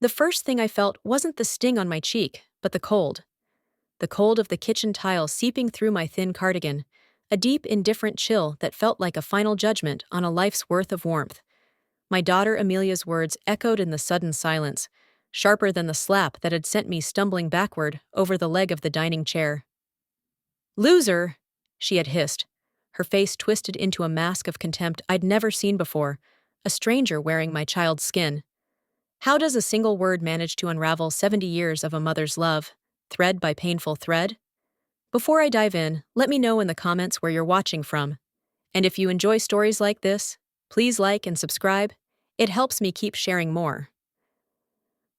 The first thing I felt wasn't the sting on my cheek, but the cold. The cold of the kitchen tile seeping through my thin cardigan, a deep, indifferent chill that felt like a final judgment on a life's worth of warmth. My daughter Amelia's words echoed in the sudden silence, sharper than the slap that had sent me stumbling backward over the leg of the dining chair. "Loser!" she had hissed, her face twisted into a mask of contempt I'd never seen before, a stranger wearing my child's skin. How does a single word manage to unravel 70 years of a mother's love, thread by painful thread? Before I dive in, let me know in the comments where you're watching from. And if you enjoy stories like this, please like and subscribe. It helps me keep sharing more.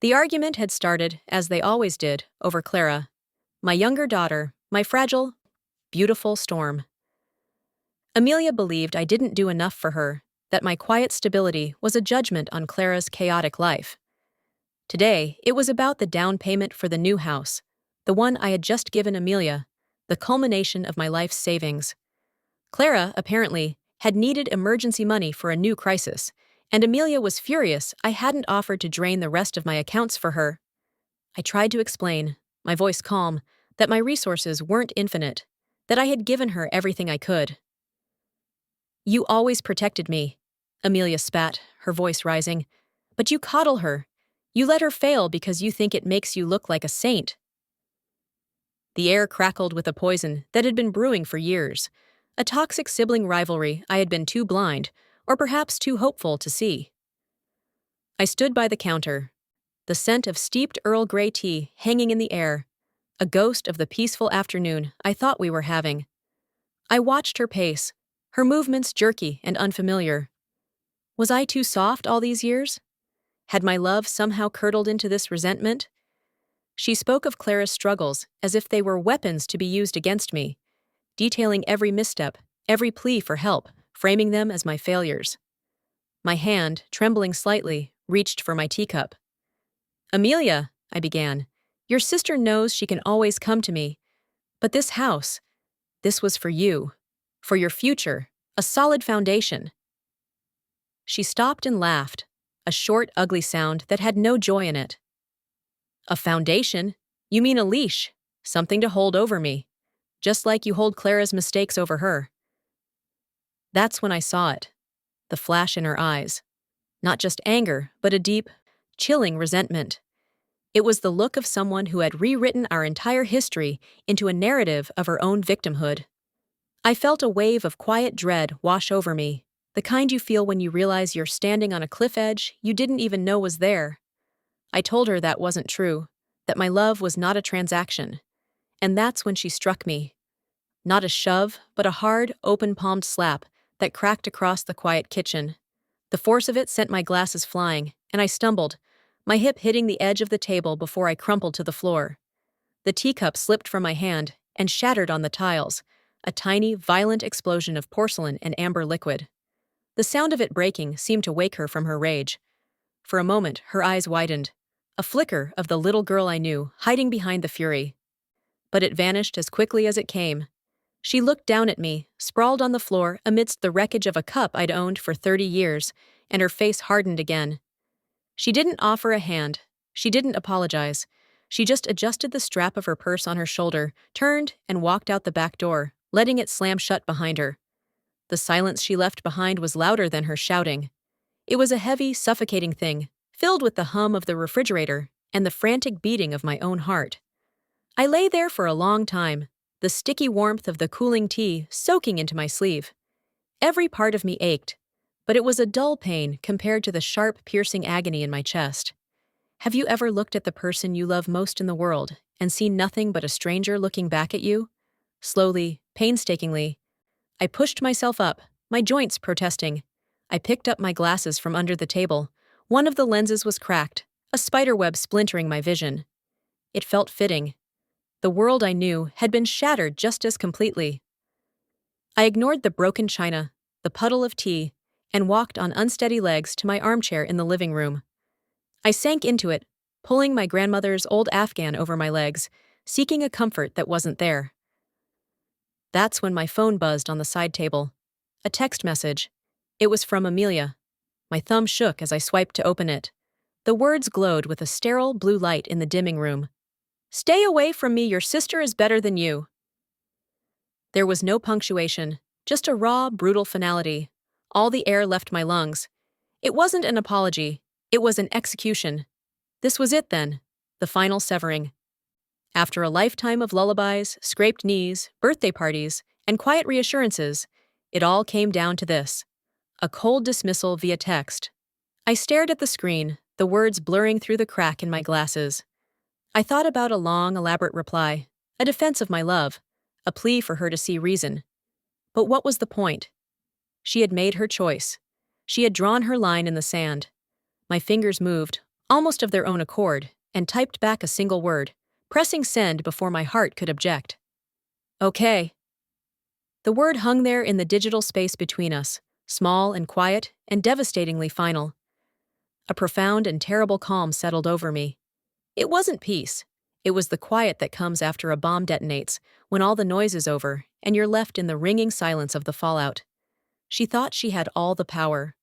The argument had started, as they always did, over Clara, my younger daughter, my fragile, beautiful storm. Amelia believed I didn't do enough for her, that my quiet stability was a judgment on Clara's chaotic life. Today, it was about the down payment for the new house, the one I had just given Amelia, the culmination of my life's savings. Clara, apparently, had needed emergency money for a new crisis, and Amelia was furious I hadn't offered to drain the rest of my accounts for her. I tried to explain, my voice calm, that my resources weren't infinite, that I had given her everything I could. "You always protected me," Amelia spat, her voice rising. "But you coddle her. You let her fail because you think it makes you look like a saint." The air crackled with a poison that had been brewing for years, a toxic sibling rivalry I had been too blind, or perhaps too hopeful to see. I stood by the counter, the scent of steeped Earl Grey tea hanging in the air, a ghost of the peaceful afternoon I thought we were having. I watched her pace, her movements jerky and unfamiliar. Was I too soft all these years? Had my love somehow curdled into this resentment? She spoke of Clara's struggles as if they were weapons to be used against me, detailing every misstep, every plea for help, framing them as my failures. My hand, trembling slightly, reached for my teacup. "Amelia," I began, "your sister knows she can always come to me. But this house, this was for you, for your future, a solid foundation." She stopped and laughed, a short, ugly sound that had no joy in it. "A foundation? You mean a leash, something to hold over me, just like you hold Clara's mistakes over her." That's when I saw it, the flash in her eyes. Not just anger, but a deep, chilling resentment. It was the look of someone who had rewritten our entire history into a narrative of her own victimhood. I felt a wave of quiet dread wash over me, the kind you feel when you realize you're standing on a cliff edge you didn't even know was there. I told her that wasn't true, that my love was not a transaction. And that's when she struck me. Not a shove, but a hard, open-palmed slap that cracked across the quiet kitchen. The force of it sent my glasses flying, and I stumbled, my hip hitting the edge of the table before I crumpled to the floor. The teacup slipped from my hand and shattered on the tiles, a tiny, violent explosion of porcelain and amber liquid. The sound of it breaking seemed to wake her from her rage. For a moment, her eyes widened, a flicker of the little girl I knew hiding behind the fury. But it vanished as quickly as it came. She looked down at me, sprawled on the floor amidst the wreckage of a cup I'd owned for 30 years, and her face hardened again. She didn't offer a hand. She didn't apologize. She just adjusted the strap of her purse on her shoulder, turned, and walked out the back door, letting it slam shut behind her. The silence she left behind was louder than her shouting. It was a heavy, suffocating thing, filled with the hum of the refrigerator and the frantic beating of my own heart. I lay there for a long time, the sticky warmth of the cooling tea soaking into my sleeve. Every part of me ached, but it was a dull pain compared to the sharp, piercing agony in my chest. Have you ever looked at the person you love most in the world and seen nothing but a stranger looking back at you? Slowly, painstakingly, I pushed myself up, my joints protesting. I picked up my glasses from under the table. One of the lenses was cracked, a spiderweb splintering my vision. It felt fitting. The world I knew had been shattered just as completely. I ignored the broken china, the puddle of tea, and walked on unsteady legs to my armchair in the living room. I sank into it, pulling my grandmother's old Afghan over my legs, seeking a comfort that wasn't there. That's when my phone buzzed on the side table. A text message. It was from Amelia. My thumb shook as I swiped to open it. The words glowed with a sterile blue light in the dimming room. "Stay away from me, your sister is better than you." There was no punctuation, just a raw, brutal finality. All the air left my lungs. It wasn't an apology, it was an execution. This was it then, the final severing. After a lifetime of lullabies, scraped knees, birthday parties, and quiet reassurances, it all came down to this: a cold dismissal via text. I stared at the screen, the words blurring through the crack in my glasses. I thought about a long, elaborate reply, a defense of my love, a plea for her to see reason. But what was the point? She had made her choice. She had drawn her line in the sand. My fingers moved, almost of their own accord, and typed back a single word, pressing send before my heart could object. Okay. The word hung there in the digital space between us, small and quiet and devastatingly final. A profound and terrible calm settled over me. It wasn't peace. It was the quiet that comes after a bomb detonates, when all the noise is over and you're left in the ringing silence of the fallout. She thought she had all the power.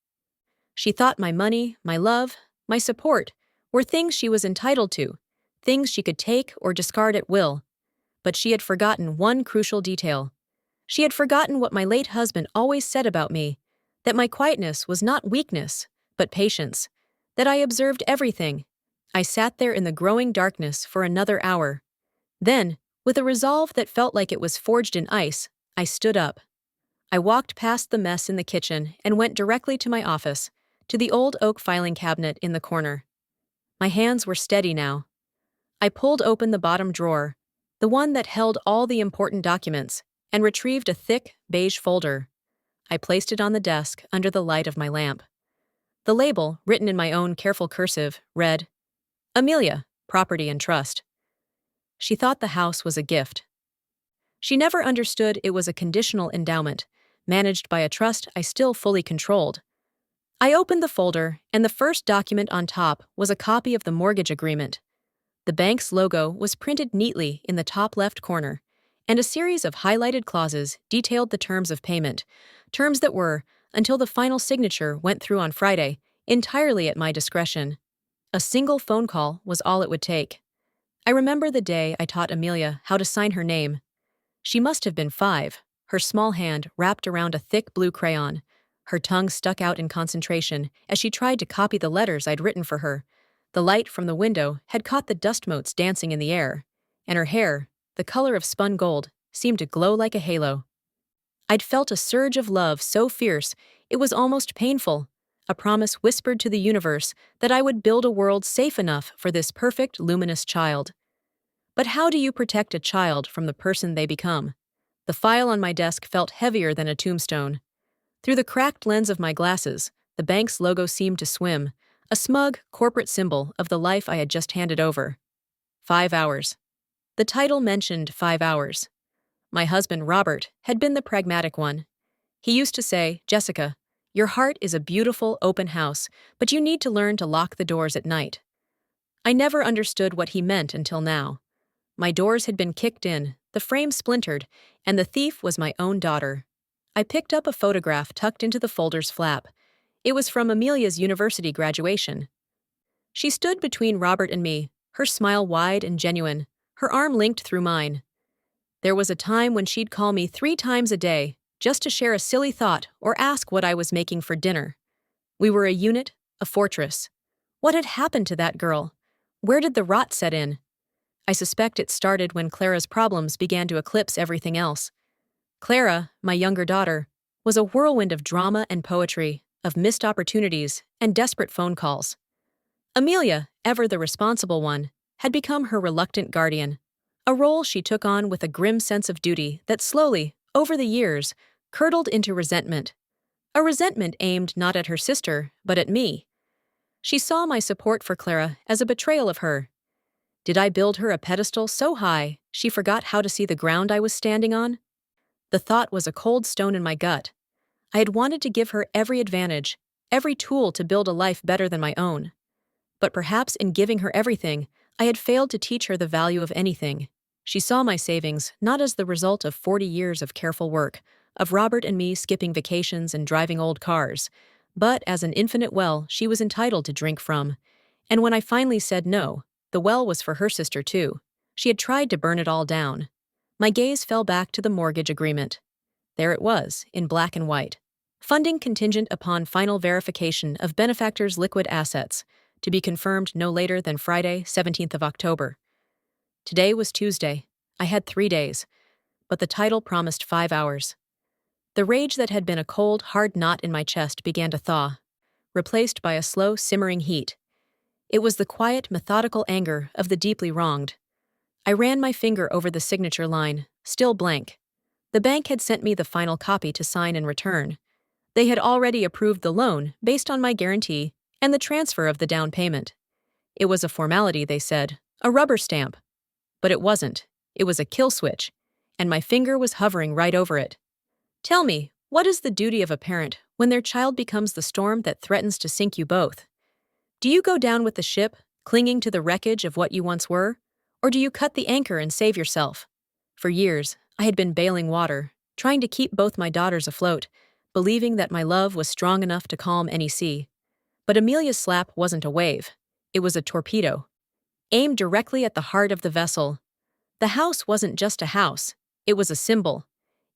She thought my money, my love, my support were things she was entitled to, things she could take or discard at will. But she had forgotten one crucial detail. She had forgotten what my late husband always said about me, that my quietness was not weakness, but patience, that I observed everything. I sat there in the growing darkness for another hour. Then, with a resolve that felt like it was forged in ice, I stood up. I walked past the mess in the kitchen and went directly to my office, to the old oak filing cabinet in the corner. My hands were steady now. I pulled open the bottom drawer, the one that held all the important documents, and retrieved a thick, beige folder. I placed it on the desk under the light of my lamp. The label, written in my own careful cursive, read, "Amelia, Property and Trust." She thought the house was a gift. She never understood it was a conditional endowment, managed by a trust I still fully controlled. I opened the folder, and the first document on top was a copy of the mortgage agreement. The bank's logo was printed neatly in the top left corner, and a series of highlighted clauses detailed the terms of payment, terms that were, until the final signature went through on Friday, entirely at my discretion. A single phone call was all it would take. I remember the day I taught Amelia how to sign her name. She must have been 5, her small hand wrapped around a thick blue crayon. Her tongue stuck out in concentration as she tried to copy the letters I'd written for her. The light from the window had caught the dust motes dancing in the air, and her hair, the color of spun gold, seemed to glow like a halo. I'd felt a surge of love so fierce it was almost painful, a promise whispered to the universe that I would build a world safe enough for this perfect, luminous child. But how do you protect a child from the person they become? The file on my desk felt heavier than a tombstone. Through the cracked lens of my glasses, the bank's logo seemed to swim, a smug, corporate symbol of the life I had just handed over. 5 hours. The title mentioned 5 hours. My husband, Robert, had been the pragmatic one. He used to say, "Jessica, your heart is a beautiful, open house, but you need to learn to lock the doors at night." I never understood what he meant until now. My doors had been kicked in, the frame splintered, and the thief was my own daughter. I picked up a photograph tucked into the folder's flap. It was from Amelia's university graduation. She stood between Robert and me, her smile wide and genuine, her arm linked through mine. There was a time when she'd call me 3 times a day, just to share a silly thought or ask what I was making for dinner. We were a unit, a fortress. What had happened to that girl? Where did the rot set in? I suspect it started when Clara's problems began to eclipse everything else. Clara, my younger daughter, was a whirlwind of drama and poetry, of missed opportunities and desperate phone calls. Amelia, ever the responsible one, had become her reluctant guardian, a role she took on with a grim sense of duty that slowly, over the years, curdled into resentment. A resentment aimed not at her sister, but at me. She saw my support for Clara as a betrayal of her. Did I build her a pedestal so high she forgot how to see the ground I was standing on? The thought was a cold stone in my gut. I had wanted to give her every advantage, every tool to build a life better than my own. But perhaps in giving her everything, I had failed to teach her the value of anything. She saw my savings not as the result of 40 years of careful work, of Robert and me skipping vacations and driving old cars, but as an infinite well she was entitled to drink from. And when I finally said no, the well was for her sister too. She had tried to burn it all down. My gaze fell back to the mortgage agreement. There it was, in black and white. Funding contingent upon final verification of benefactor's liquid assets, to be confirmed no later than Friday, 17th of October. Today was Tuesday. I had 3 days, but the title promised 5 hours. The rage that had been a cold, hard knot in my chest began to thaw, replaced by a slow, simmering heat. It was the quiet, methodical anger of the deeply wronged. I ran my finger over the signature line, still blank. The bank had sent me the final copy to sign and return. They had already approved the loan based on my guarantee and the transfer of the down payment. It was a formality, they said, a rubber stamp. But it wasn't. It was a kill switch, and my finger was hovering right over it. Tell me, what is the duty of a parent when their child becomes the storm that threatens to sink you both? Do you go down with the ship, clinging to the wreckage of what you once were? Or do you cut the anchor and save yourself? For years, I had been bailing water, trying to keep both my daughters afloat, believing that my love was strong enough to calm any sea. But Amelia's slap wasn't a wave. It was a torpedo, aimed directly at the heart of the vessel. The house wasn't just a house. It was a symbol.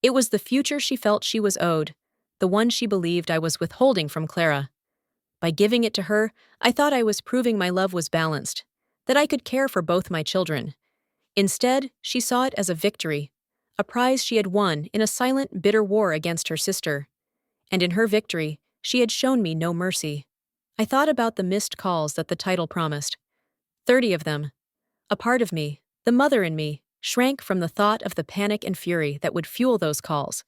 It was the future she felt she was owed, the one she believed I was withholding from Clara. By giving it to her, I thought I was proving my love was balanced, that I could care for both my children. Instead, she saw it as a victory, a prize she had won in a silent, bitter war against her sister. And in her victory, she had shown me no mercy. I thought about the missed calls that the title promised. 30 of them. A part of me, the mother in me, shrank from the thought of the panic and fury that would fuel those calls.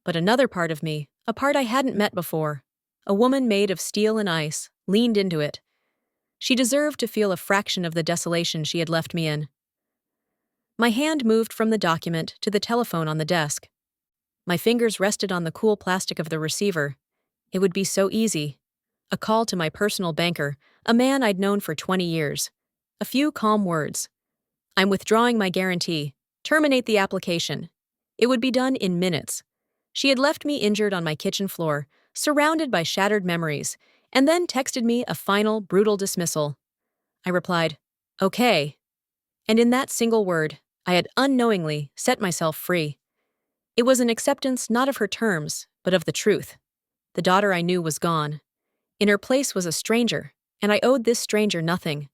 But another part of me, a part I hadn't met before, a woman made of steel and ice, leaned into it. She deserved to feel a fraction of the desolation she had left me in. My hand moved from the document to the telephone on the desk. My fingers rested on the cool plastic of the receiver. It would be so easy. A call to my personal banker, a man I'd known for 20 years. A few calm words. I'm withdrawing my guarantee. Terminate the application. It would be done in minutes. She had left me injured on my kitchen floor, surrounded by shattered memories, and then texted me a final, brutal dismissal. I replied, "Okay." And in that single word, I had unknowingly set myself free. It was an acceptance not of her terms, but of the truth. The daughter I knew was gone. In her place was a stranger, and I owed this stranger nothing.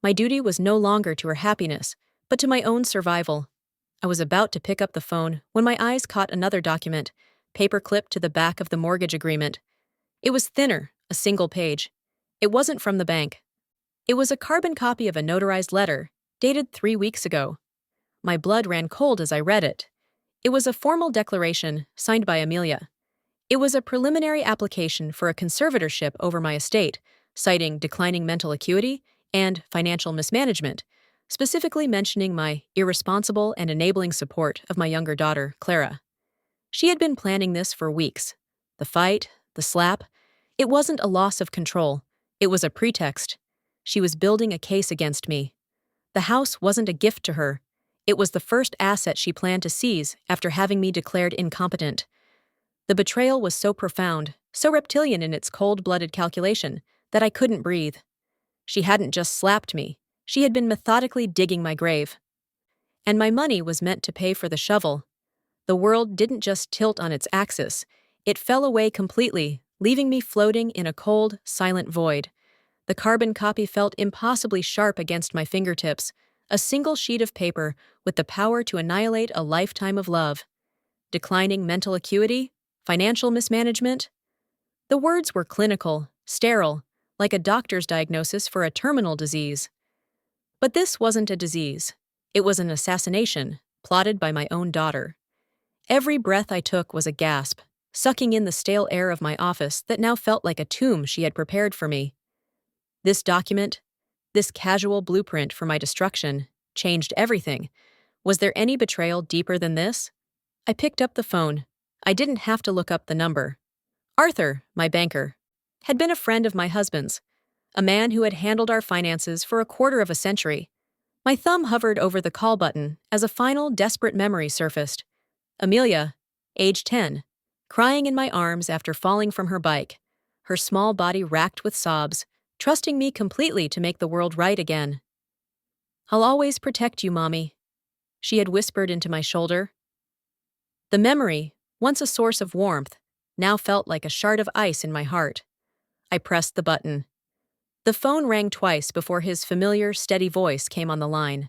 My duty was no longer to her happiness, but to my own survival. I was about to pick up the phone when my eyes caught another document, paper-clipped to the back of the mortgage agreement. It was thinner, a single page. It wasn't from the bank. It was a carbon copy of a notarized letter, dated 3 weeks ago. My blood ran cold as I read it. It was a formal declaration, signed by Amelia. It was a preliminary application for a conservatorship over my estate, citing declining mental acuity and financial mismanagement, specifically mentioning my irresponsible and enabling support of my younger daughter, Clara. She had been planning this for weeks. The fight, the slap, it wasn't a loss of control. It was a pretext. She was building a case against me. The house wasn't a gift to her. It was the first asset she planned to seize after having me declared incompetent. The betrayal was so profound, so reptilian in its cold-blooded calculation, that I couldn't breathe. She hadn't just slapped me. She had been methodically digging my grave. And my money was meant to pay for the shovel. The world didn't just tilt on its axis. It fell away completely, leaving me floating in a cold, silent void. The carbon copy felt impossibly sharp against my fingertips, a single sheet of paper with the power to annihilate a lifetime of love. Declining mental acuity? Financial mismanagement? The words were clinical, sterile, like a doctor's diagnosis for a terminal disease. But this wasn't a disease. It was an assassination, plotted by my own daughter. Every breath I took was a gasp, sucking in the stale air of my office that now felt like a tomb she had prepared for me. This document, this casual blueprint for my destruction, changed everything. Was there any betrayal deeper than this? I picked up the phone. I didn't have to look up the number. Arthur, my banker, had been a friend of my husband's, a man who had handled our finances for a quarter of a century. My thumb hovered over the call button as a final, desperate memory surfaced. Amelia, age 10, crying in my arms after falling from her bike, her small body racked with sobs, trusting me completely to make the world right again. "I'll always protect you, Mommy," she had whispered into my shoulder. The memory, once a source of warmth, now felt like a shard of ice in my heart. I pressed the button. The phone rang twice before his familiar, steady voice came on the line.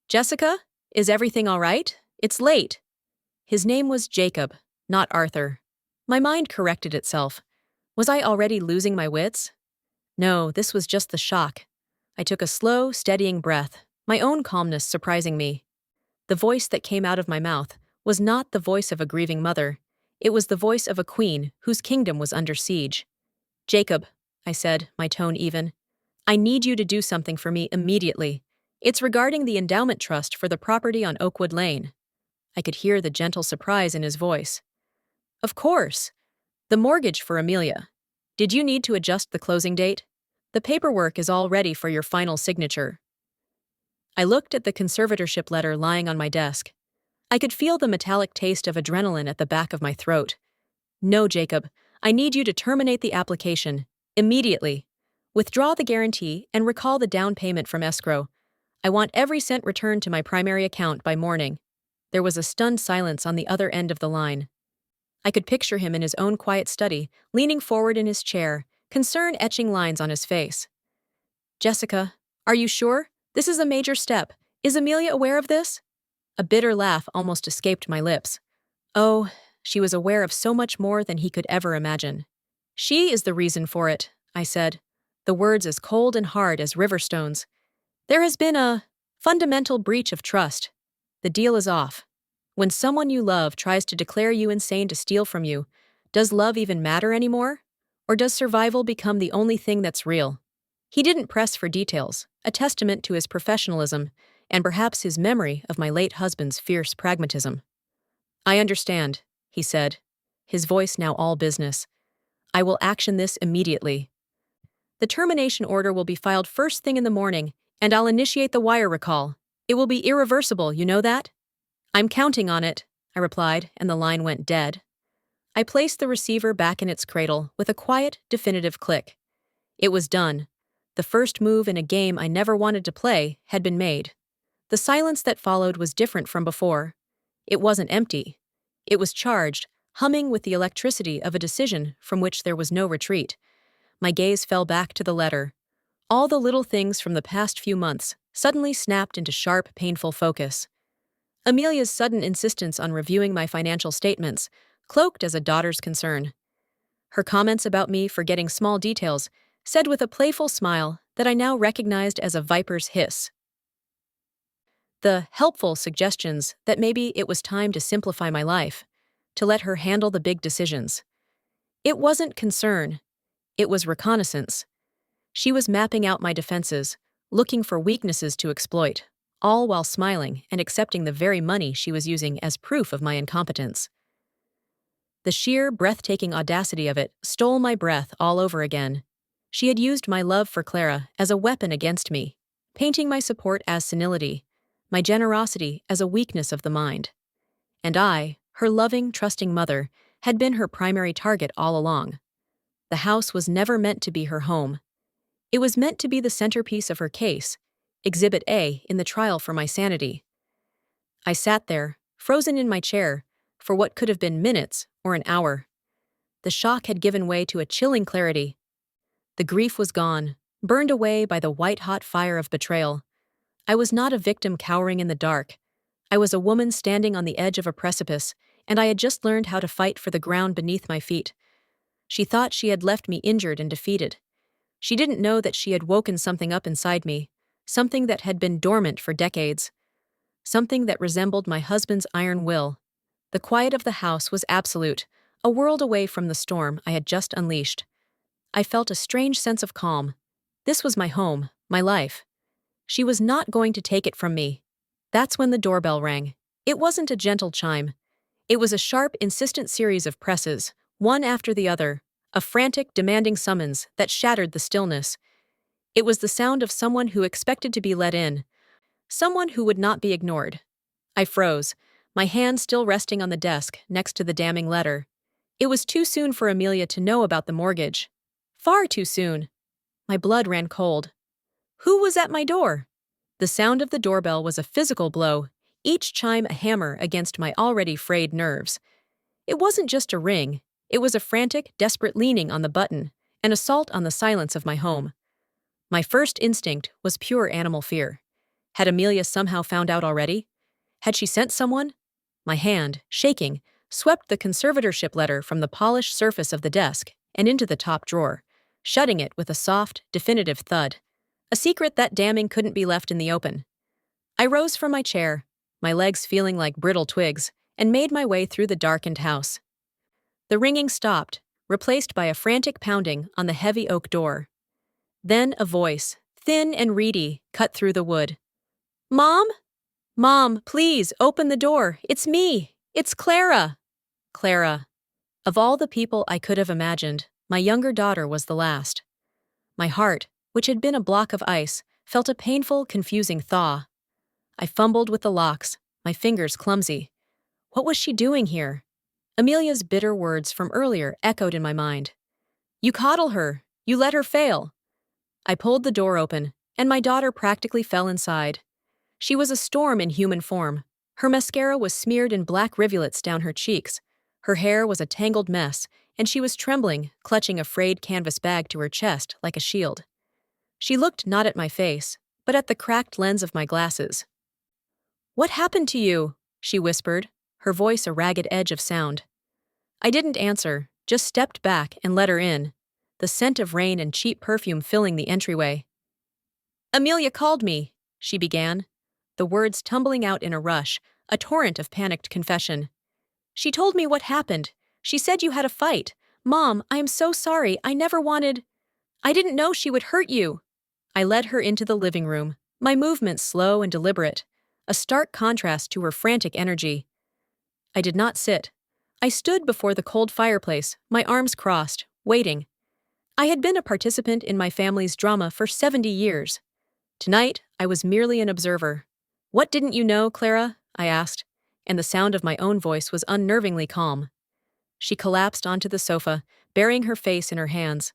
"Jessica, is everything all right? It's late." His name was Jacob, not Arthur. My mind corrected itself. Was I already losing my wits? No, this was just the shock. I took a slow, steadying breath, my own calmness surprising me. The voice that came out of my mouth was not the voice of a grieving mother. It was the voice of a queen whose kingdom was under siege. "Jacob," I said, my tone even, "I need you to do something for me immediately. It's regarding the endowment trust for the property on Oakwood Lane." I could hear the gentle surprise in his voice. "Of course. The mortgage for Amelia. Did you need to adjust the closing date? The paperwork is all ready for your final signature." I looked at the conservatorship letter lying on my desk. I could feel the metallic taste of adrenaline at the back of my throat. "No, Jacob, I need you to terminate the application. Immediately. Withdraw the guarantee and recall the down payment from escrow. I want every cent returned to my primary account by morning." There was a stunned silence on the other end of the line. I could picture him in his own quiet study, leaning forward in his chair, concern etching lines on his face. "Jessica, are you sure? This is a major step. Is Amelia aware of this?" A bitter laugh almost escaped my lips. Oh, she was aware of so much more than he could ever imagine. "She is the reason for it," I said, the words as cold and hard as river stones. "There has been a fundamental breach of trust. The deal is off. When someone you love tries to declare you insane to steal from you, does love even matter anymore? Or does survival become the only thing that's real?" He didn't press for details, a testament to his professionalism and perhaps his memory of my late husband's fierce pragmatism. "I understand," he said, his voice now all business. "I will action this immediately. The termination order will be filed first thing in the morning, and I'll initiate the wire recall. It will be irreversible, you know that?" "I'm counting on it," I replied, and the line went dead. I placed the receiver back in its cradle with a quiet, definitive click. It was done. The first move in a game I never wanted to play had been made. The silence that followed was different from before. It wasn't empty. It was charged, humming with the electricity of a decision from which there was no retreat. My gaze fell back to the letter. All the little things from the past few months suddenly snapped into sharp, painful focus. Amelia's sudden insistence on reviewing my financial statements, cloaked as a daughter's concern. Her comments about me forgetting small details, said with a playful smile that I now recognized as a viper's hiss. The helpful suggestions that maybe it was time to simplify my life, to let her handle the big decisions. It wasn't concern. It was reconnaissance. She was mapping out my defenses, looking for weaknesses to exploit, all while smiling and accepting the very money she was using as proof of my incompetence. The sheer, breathtaking audacity of it stole my breath all over again. She had used my love for Clara as a weapon against me, painting my support as senility, my generosity as a weakness of the mind. And I, her loving, trusting mother, had been her primary target all along. The house was never meant to be her home. It was meant to be the centerpiece of her case, Exhibit A in the trial for my sanity. I sat there, frozen in my chair, for what could have been minutes or an hour. The shock had given way to a chilling clarity. The grief was gone, burned away by the white-hot fire of betrayal. I was not a victim cowering in the dark. I was a woman standing on the edge of a precipice, and I had just learned how to fight for the ground beneath my feet. She thought she had left me injured and defeated. She didn't know that she had woken something up inside me, something that had been dormant for decades, something that resembled my husband's iron will. The quiet of the house was absolute, a world away from the storm I had just unleashed. I felt a strange sense of calm. This was my home, my life. She was not going to take it from me. That's when the doorbell rang. It wasn't a gentle chime. It was a sharp, insistent series of presses, one after the other, a frantic, demanding summons that shattered the stillness. It was the sound of someone who expected to be let in, someone who would not be ignored. I froze, my hand still resting on the desk next to the damning letter. It was too soon for Amelia to know about the mortgage. Far too soon. My blood ran cold. Who was at my door? The sound of the doorbell was a physical blow, each chime a hammer against my already frayed nerves. It wasn't just a ring, it was a frantic, desperate leaning on the button, an assault on the silence of my home. My first instinct was pure animal fear. Had Amelia somehow found out already? Had she sent someone? My hand, shaking, swept the conservatorship letter from the polished surface of the desk and into the top drawer, shutting it with a soft, definitive thud. A secret that damning couldn't be left in the open. I rose from my chair, my legs feeling like brittle twigs, and made my way through the darkened house. The ringing stopped, replaced by a frantic pounding on the heavy oak door. Then a voice, thin and reedy, cut through the wood. "Mom? Mom, please, open the door. It's me. It's Clara." Clara. Of all the people I could have imagined, my younger daughter was the last. My heart, which had been a block of ice, felt a painful, confusing thaw. I fumbled with the locks, my fingers clumsy. What was she doing here? Amelia's bitter words from earlier echoed in my mind. "You coddle her. You let her fail." I pulled the door open, and my daughter practically fell inside. She was a storm in human form. Her mascara was smeared in black rivulets down her cheeks. Her hair was a tangled mess, and she was trembling, clutching a frayed canvas bag to her chest like a shield. She looked not at my face, but at the cracked lens of my glasses. "What happened to you?" she whispered, her voice a ragged edge of sound. I didn't answer, just stepped back and let her in, the scent of rain and cheap perfume filling the entryway. "Amelia called me," she began, the words tumbling out in a rush, a torrent of panicked confession. "She told me what happened. She said you had a fight. Mom, I am so sorry. I never wanted. I didn't know she would hurt you." I led her into the living room, my movements slow and deliberate, a stark contrast to her frantic energy. I did not sit. I stood before the cold fireplace, my arms crossed, waiting. I had been a participant in my family's drama for 70 years. Tonight, I was merely an observer. "What didn't you know, Clara?" I asked, and the sound of my own voice was unnervingly calm. She collapsed onto the sofa, burying her face in her hands.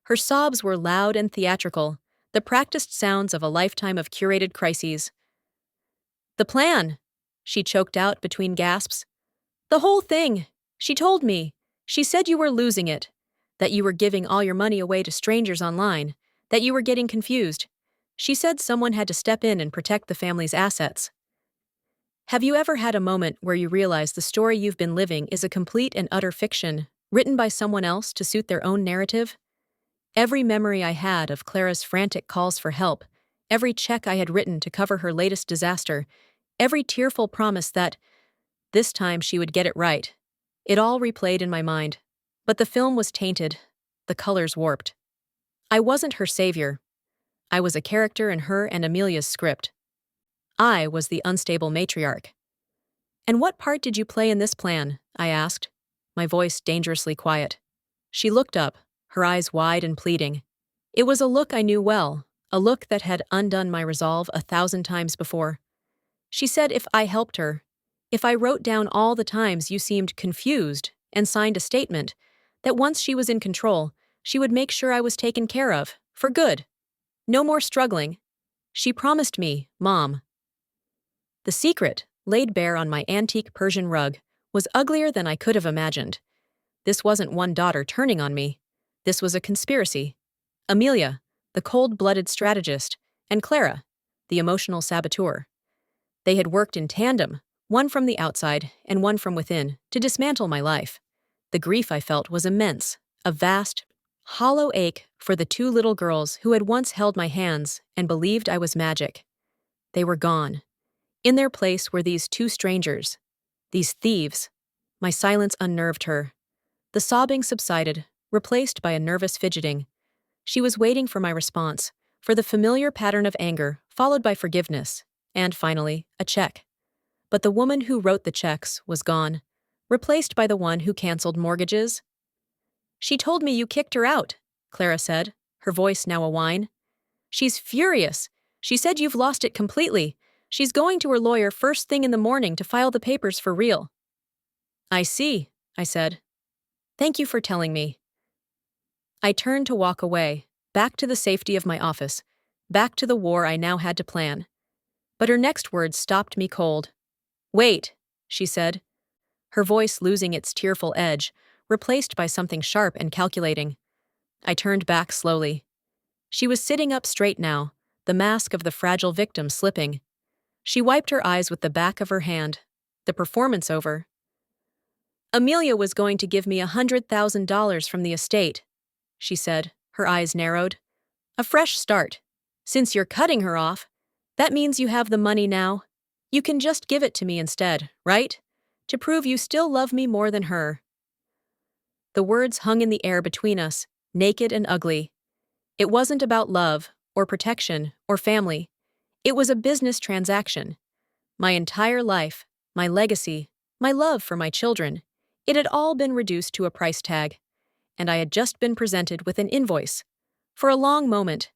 Her sobs were loud and theatrical, the practiced sounds of a lifetime of curated crises. "The plan," she choked out between gasps. "The whole thing. She told me. She said you were losing it, that you were giving all your money away to strangers online, that you were getting confused. She said someone had to step in and protect the family's assets." Have you ever had a moment where you realize the story you've been living is a complete and utter fiction, written by someone else to suit their own narrative? Every memory I had of Clara's frantic calls for help, every check I had written to cover her latest disaster, every tearful promise that this time she would get it right, it all replayed in my mind. But the film was tainted, the colors warped. I wasn't her savior. I was a character in her and Amelia's script. I was the unstable matriarch. "And what part did you play in this plan?" I asked, my voice dangerously quiet. She looked up, her eyes wide and pleading. It was a look I knew well, a look that had undone my resolve 1,000 times before. She said if I helped her, if I wrote down all the times you seemed confused and signed a statement, that once she was in control, she would make sure I was taken care of, for good. No more struggling. She promised me, Mom. The secret, laid bare on my antique Persian rug, was uglier than I could have imagined. This wasn't one daughter turning on me. This was a conspiracy. Amelia, the cold-blooded strategist, and Clara, the emotional saboteur. They had worked in tandem, one from the outside and one from within, to dismantle my life. The grief I felt was immense, a vast, hollow ache for the 2 little girls who had once held my hands and believed I was magic. They were gone. In their place were these 2 strangers, these thieves. My silence unnerved her. The sobbing subsided, replaced by a nervous fidgeting. She was waiting for my response, for the familiar pattern of anger, followed by forgiveness, and finally, a check. But the woman who wrote the checks was gone, replaced by the one who canceled mortgages. "She told me you kicked her out," Clara said, her voice now a whine. "She's furious. She said you've lost it completely. She's going to her lawyer first thing in the morning to file the papers for real." "I see," I said. "Thank you for telling me." I turned to walk away, back to the safety of my office, back to the war I now had to plan. But her next words stopped me cold. "Wait," she said, her voice losing its tearful edge, replaced by something sharp and calculating. I turned back slowly. She was sitting up straight now, the mask of the fragile victim slipping. She wiped her eyes with the back of her hand. The performance over. "Amelia was going to give me $100,000 from the estate," she said, her eyes narrowed. "A fresh start. Since you're cutting her off, that means you have the money now. You can just give it to me instead, right? To prove you still love me more than her." The words hung in the air between us, naked and ugly. It wasn't about love, or protection, or family. It was a business transaction. My entire life, my legacy, my love for my children, it had all been reduced to a price tag. And I had just been presented with an invoice. For a long moment,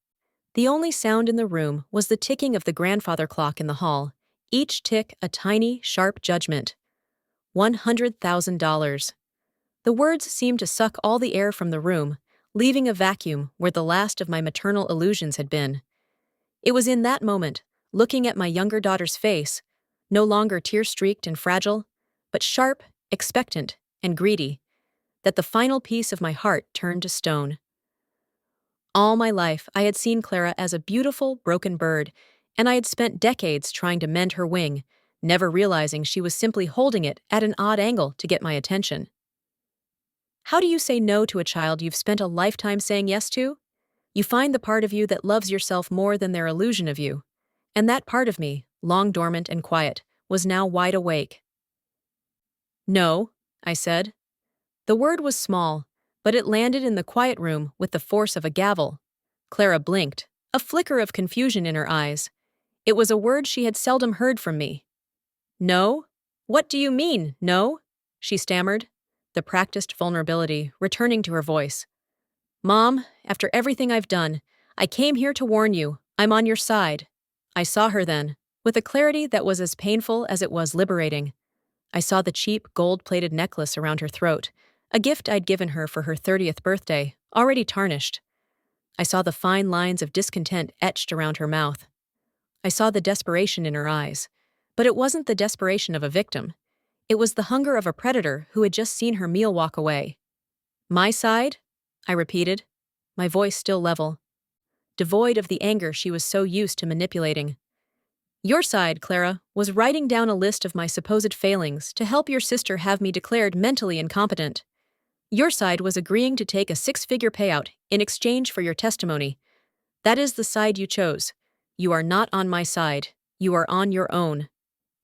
the only sound in the room was the ticking of the grandfather clock in the hall, each tick a tiny, sharp judgment. $100,000. The words seemed to suck all the air from the room, leaving a vacuum where the last of my maternal illusions had been. It was in that moment, looking at my younger daughter's face, no longer tear-streaked and fragile, but sharp, expectant, and greedy, that the final piece of my heart turned to stone. All my life, I had seen Clara as a beautiful, broken bird, and I had spent decades trying to mend her wing, never realizing she was simply holding it at an odd angle to get my attention. How do you say no to a child you've spent a lifetime saying yes to? You find the part of you that loves yourself more than their illusion of you. And that part of me, long dormant and quiet, was now wide awake. "No," I said. The word was small, but it landed in the quiet room with the force of a gavel. Clara blinked, a flicker of confusion in her eyes. It was a word she had seldom heard from me. "No? What do you mean, no?" she stammered, the practiced vulnerability returning to her voice. "Mom, after everything I've done, I came here to warn you, I'm on your side." I saw her then, with a clarity that was as painful as it was liberating. I saw the cheap, gold-plated necklace around her throat, a gift I'd given her for her 30th birthday, already tarnished. I saw the fine lines of discontent etched around her mouth. I saw the desperation in her eyes. But it wasn't the desperation of a victim. It was the hunger of a predator who had just seen her meal walk away. "My side?" I repeated, my voice still level, devoid of the anger she was so used to manipulating. "Your side, Clara, was writing down a list of my supposed failings to help your sister have me declared mentally incompetent. Your side was agreeing to take a six-figure payout in exchange for your testimony. That is the side you chose. You are not on my side. You are on your own."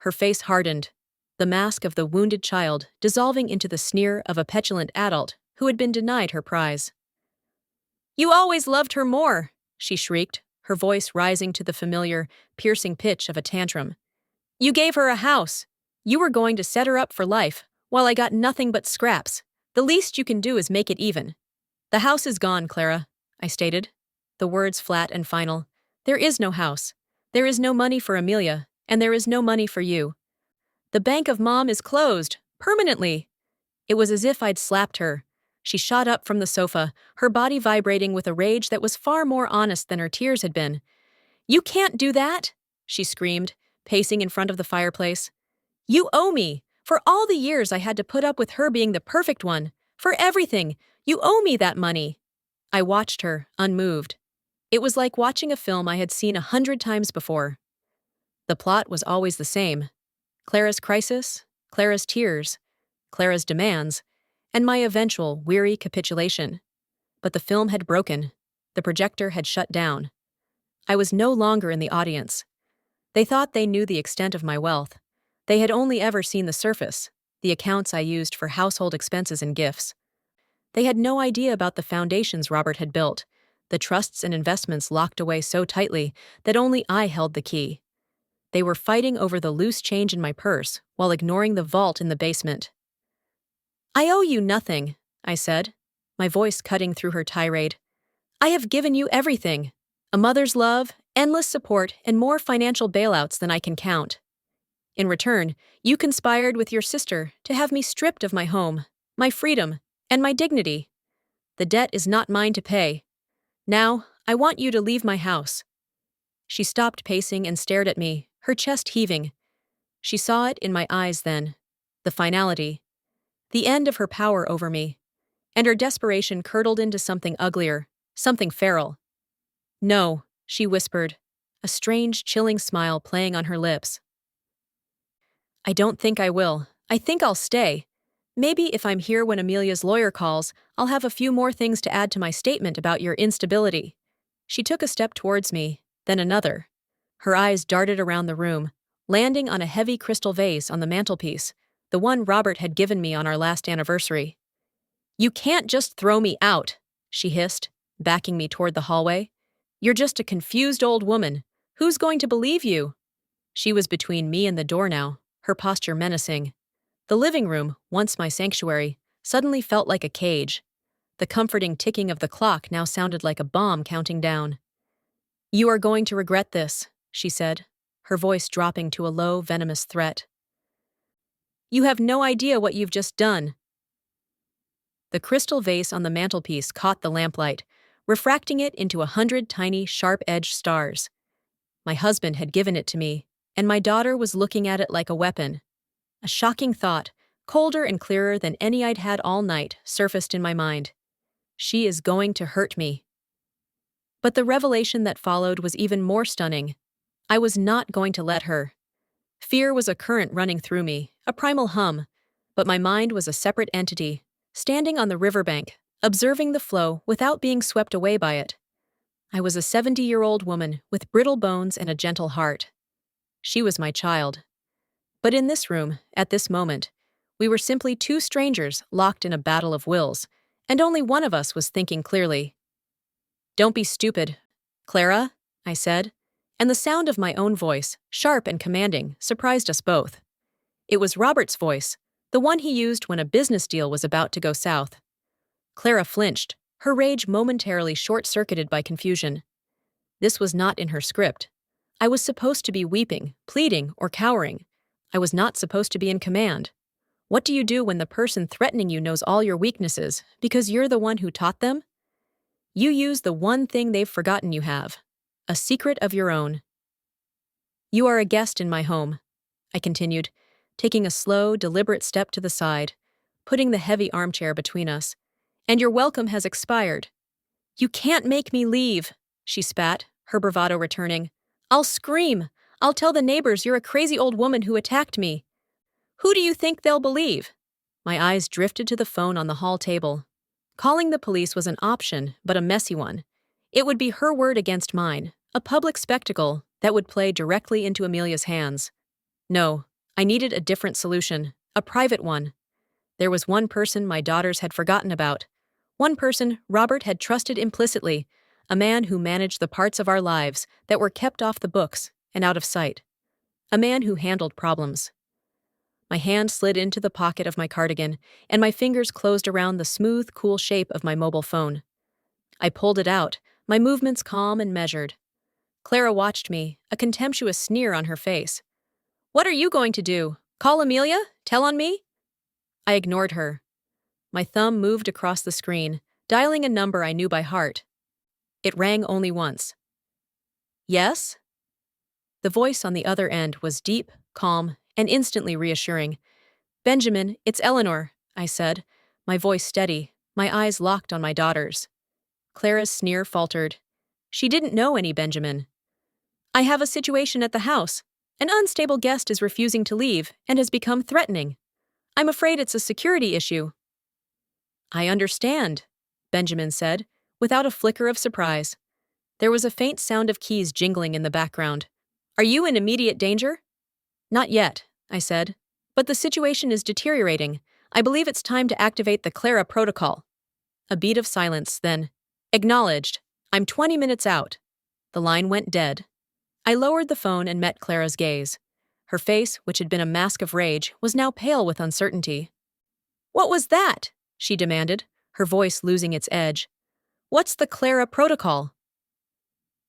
Her face hardened, the mask of the wounded child dissolving into the sneer of a petulant adult who had been denied her prize. "You always loved her more," she shrieked, her voice rising to the familiar, piercing pitch of a tantrum. "You gave her a house. You were going to set her up for life, while I got nothing but scraps. The least you can do is make it even." "The house is gone, Clara," I stated, the words flat and final. "There is no house. There is no money for Amelia, and there is no money for you. The bank of Mom is closed, permanently." It was as if I'd slapped her. She shot up from the sofa, her body vibrating with a rage that was far more honest than her tears had been. "You can't do that," she screamed, pacing in front of the fireplace. "You owe me. For all the years I had to put up with her being the perfect one. For everything. You owe me that money." I watched her, unmoved. It was like watching a film I had seen 100 times before. The plot was always the same. Clara's crisis, Clara's tears, Clara's demands, and my eventual, weary capitulation. But the film had broken. The projector had shut down. I was no longer in the audience. They thought they knew the extent of my wealth. They had only ever seen the surface, the accounts I used for household expenses and gifts. They had no idea about the foundations Robert had built, the trusts and investments locked away so tightly that only I held the key. They were fighting over the loose change in my purse while ignoring the vault in the basement. "I owe you nothing," I said, my voice cutting through her tirade. "I have given you everything. A mother's love, endless support, and more financial bailouts than I can count. In return, you conspired with your sister to have me stripped of my home, my freedom, and my dignity. The debt is not mine to pay. Now, I want you to leave my house." She stopped pacing and stared at me, her chest heaving. She saw it in my eyes then. The finality. The end of her power over me. And her desperation curdled into something uglier, something feral. "No," she whispered, a strange, chilling smile playing on her lips. "I don't think I will. I think I'll stay. Maybe if I'm here when Amelia's lawyer calls, I'll have a few more things to add to my statement about your instability." She took a step towards me, then another. Her eyes darted around the room, landing on a heavy crystal vase on the mantelpiece, the one Robert had given me on our last anniversary. "You can't just throw me out," she hissed, backing me toward the hallway. "You're just a confused old woman. Who's going to believe you?" She was between me and the door now, her posture menacing. The living room, once my sanctuary, suddenly felt like a cage. The comforting ticking of the clock now sounded like a bomb counting down. "You are going to regret this," she said, her voice dropping to a low, venomous threat. "You have no idea what you've just done." The crystal vase on the mantelpiece caught the lamplight, refracting it into 100 tiny, sharp-edged stars. My husband had given it to me, and my daughter was looking at it like a weapon. A shocking thought, colder and clearer than any I'd had all night, surfaced in my mind. She is going to hurt me. But the revelation that followed was even more stunning. I was not going to let her. Fear was a current running through me, a primal hum, but my mind was a separate entity, standing on the riverbank, observing the flow without being swept away by it. I was a 70-year-old woman with brittle bones and a gentle heart. She was my child. But in this room, at this moment, we were simply two strangers locked in a battle of wills, and only one of us was thinking clearly. "Don't be stupid, Clara," I said, and the sound of my own voice, sharp and commanding, surprised us both. It was Robert's voice, the one he used when a business deal was about to go south. Clara flinched, her rage momentarily short-circuited by confusion. This was not in her script. I was supposed to be weeping, pleading, or cowering. I was not supposed to be in command. What do you do when the person threatening you knows all your weaknesses because you're the one who taught them? You use the one thing they've forgotten you have, a secret of your own. "You are a guest in my home," I continued, taking a slow, deliberate step to the side, putting the heavy armchair between us. "And your welcome has expired." "You can't make me leave," she spat, her bravado returning. "I'll scream. I'll tell the neighbors you're a crazy old woman who attacked me. Who do you think they'll believe?" My eyes drifted to the phone on the hall table. Calling the police was an option, but a messy one. It would be her word against mine, a public spectacle that would play directly into Amelia's hands. No, I needed a different solution, a private one. There was one person my daughters had forgotten about. One person Robert had trusted implicitly, a man who managed the parts of our lives that were kept off the books and out of sight. A man who handled problems. My hand slid into the pocket of my cardigan, and my fingers closed around the smooth, cool shape of my mobile phone. I pulled it out, my movements calm and measured. Clara watched me, a contemptuous sneer on her face. "What are you going to do? Call Amelia? Tell on me?" I ignored her. My thumb moved across the screen, dialing a number I knew by heart. It rang only once. "Yes?" The voice on the other end was deep, calm, and instantly reassuring. "Benjamin, it's Eleanor," I said, my voice steady, my eyes locked on my daughter's. Clara's sneer faltered. She didn't know any Benjamin. "I have a situation at the house. An unstable guest is refusing to leave and has become threatening. I'm afraid it's a security issue." "I understand," Benjamin said, without a flicker of surprise. There was a faint sound of keys jingling in the background. "Are you in immediate danger?" "Not yet," I said, "but the situation is deteriorating. I believe it's time to activate the Clara protocol." A beat of silence, then, "Acknowledged. I'm 20 minutes out." The line went dead. I lowered the phone and met Clara's gaze. Her face, which had been a mask of rage, was now pale with uncertainty. "What was that?" she demanded, her voice losing its edge. "What's the Clara protocol?"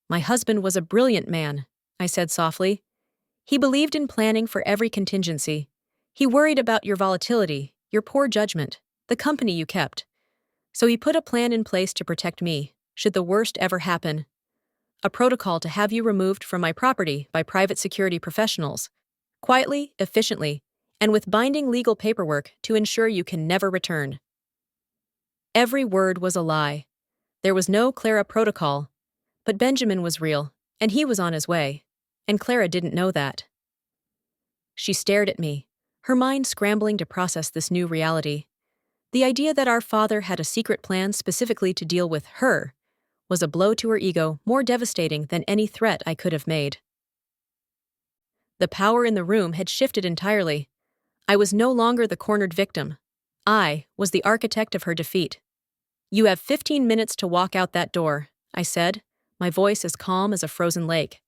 "My husband was a brilliant man," I said softly. "He believed in planning for every contingency. He worried about your volatility, your poor judgment, the company you kept. So he put a plan in place to protect me, should the worst ever happen. A protocol to have you removed from my property by private security professionals. Quietly, efficiently, and with binding legal paperwork to ensure you can never return. Every word was a lie. There was no Clara protocol. But Benjamin was real, and he was on his way. And Clara didn't know that. She stared at me, her mind scrambling to process this new reality. The idea that our father had a secret plan specifically to deal with her was a blow to her ego more devastating than any threat I could have made. The power in the room had shifted entirely. I was no longer the cornered victim. I was the architect of her defeat. "You have 15 minutes to walk out that door," I said, my voice as calm as a frozen lake.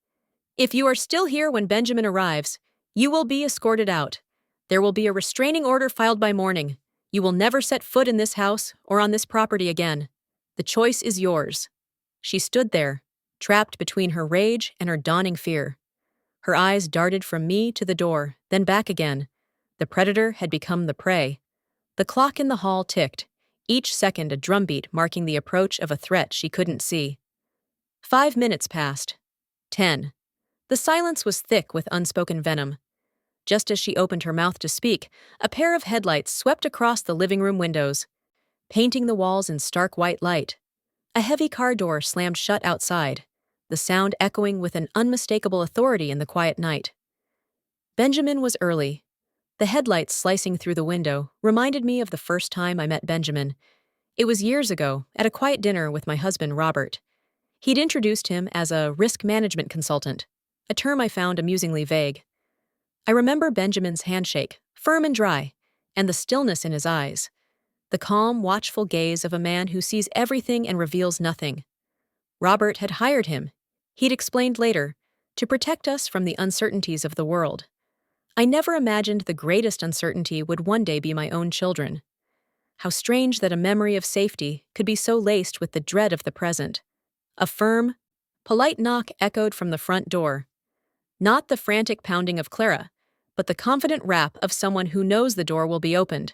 "If you are still here when Benjamin arrives, you will be escorted out. There will be a restraining order filed by morning. You will never set foot in this house or on this property again. The choice is yours." She stood there, trapped between her rage and her dawning fear. Her eyes darted from me to the door, then back again. The predator had become the prey. The clock in the hall ticked, each second a drumbeat marking the approach of a threat she couldn't see. 5 minutes passed. 10. The silence was thick with unspoken venom. Just as she opened her mouth to speak, a pair of headlights swept across the living room windows, painting the walls in stark white light. A heavy car door slammed shut outside, the sound echoing with an unmistakable authority in the quiet night. Benjamin was early. The headlights slicing through the window reminded me of the first time I met Benjamin. It was years ago, at a quiet dinner with my husband, Robert. He'd introduced him as a risk management consultant, a term I found amusingly vague. I remember Benjamin's handshake, firm and dry, and the stillness in his eyes, the calm, watchful gaze of a man who sees everything and reveals nothing. Robert had hired him, he'd explained later, to protect us from the uncertainties of the world. I never imagined the greatest uncertainty would one day be my own children. How strange that a memory of safety could be so laced with the dread of the present. A firm, polite knock echoed from the front door. Not the frantic pounding of Clara, but the confident rap of someone who knows the door will be opened.